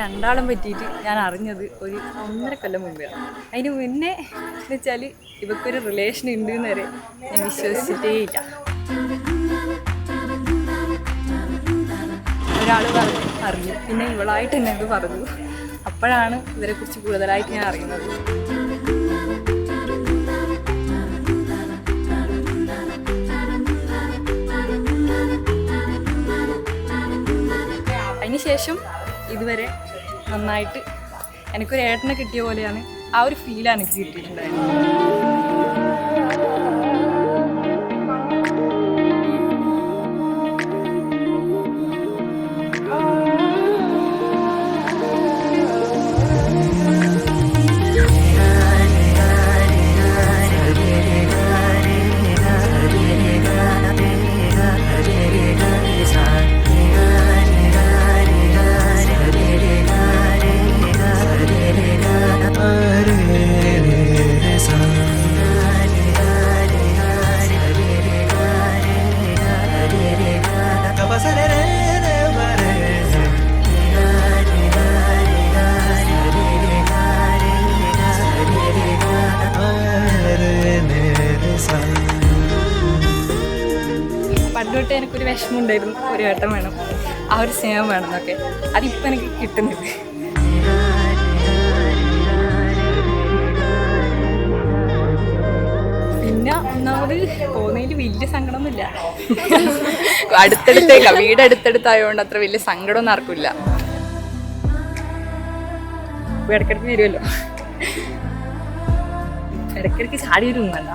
രണ്ടാളും പറ്റിയിട്ട് ഞാൻ അറിഞ്ഞത് ഒരു 1.5 കൊല്ലം മുമ്പാണ്. അതിന് മുന്നേ എന്ന് വെച്ചാൽ ഇവക്കൊരു റിലേഷൻ ഉണ്ട് എന്ന് വരെ ഞാൻ വിശ്വസിച്ചിട്ടേ ഇല്ല. ഒരാൾ അറിഞ്ഞു, പിന്നെ ഇവളായിട്ട് തന്നെ ഇത് പറഞ്ഞു. അപ്പോഴാണ് ഇവരെക്കുറിച്ച് കൂടുതലായിട്ട് ഞാൻ അറിയുന്നത്. അതിനുശേഷം ഇതുവരെ നന്നായിട്ട് എനിക്കൊരു ഏട്ടനെ കിട്ടിയ പോലെയാണ് ആ ഒരു ഫീലാണ് എനിക്ക് കിട്ടിയിട്ടുണ്ടായിരുന്നത്. പണ്ടോട്ട് എനിക്കൊരു വിഷമം ഉണ്ടായിരുന്നു, ഒരു ഏട്ടൻ വേണം, ആ ഒരു സ്നേഹം വേണം എന്നൊക്കെ. അതിപ്പോൾ എനിക്ക് കിട്ടുന്നുണ്ട്. പിന്നെ ഒന്നാമത് പോകുന്നതിൽ വലിയ സങ്കടമൊന്നുമില്ല. വീട് അടുത്തടുത്തായതുകൊണ്ട് അത്ര വലിയ സങ്കടമൊന്നും ആർക്കില്ല. ഇടയ്ക്കിടയ്ക്ക് വരുമല്ലോ, ഇടയ്ക്കിടയ്ക്ക് ചാടി വരുന്നല്ല.